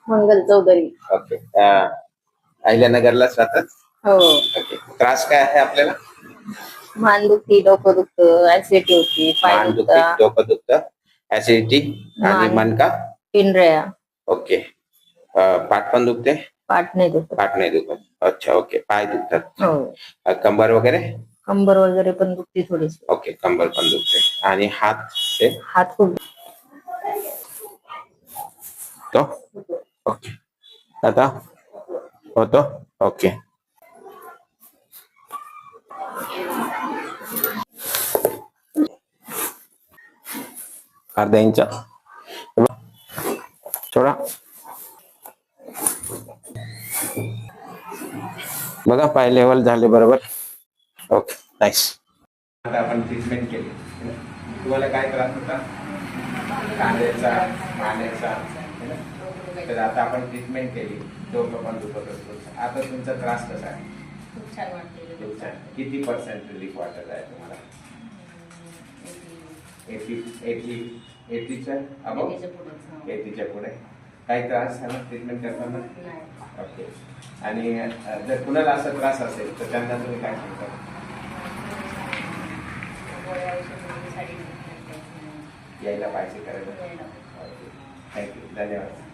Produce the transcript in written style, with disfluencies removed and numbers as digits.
मंगल Chaudhari. Okay. अहिल्यानगरलाच राहतात. हो. Okay. त्रास काय आहे आपल्याला? मान दुखती, डोकं दुखतं, ऍसिडिटी होती, पाय मान दुखते, दुखता, डोकं दुखतं, ऍसिडिटी आणि मणका. पिंढऱ्या. ओके. पाठ पण दुखते? पाठ नाही दुखत. पाठ नाही दुखत. अच्छा. ओके. पाय दुखतात. हो. कंबर वगैरे? कंबर वगैरे पण दुखती थोडीशी. ओके. कंबर पण दुखते. आणि हात? हात खूप तो ओके. आता होतो. ओके. अर्धा इंच थोडा बघा. पाय लेवल झाले बरोबर. ओके. नाईस. आता आपण ट्रीटमेंट केली. तुम्हाला काय त्रास होता? कांद्याचा, मानेचा. तर आता आपण ट्रीटमेंट केली. डोकं पण दुखत असतो. आता तुमचा त्रास कसा आहे? खूप छान वाटते. खूप छान. किती % रिलीफ वाटत आहे तुम्हाला? 80च्या अबाव? 80च्या पुढे. काही त्रास झाला ट्रीटमेंट करताना? ओके. आणि जर कुणाला असा त्रास असेल तर त्यांना तुम्ही काय सांगता? यायला पाहिजे करायला. थँक्यू. धन्यवाद.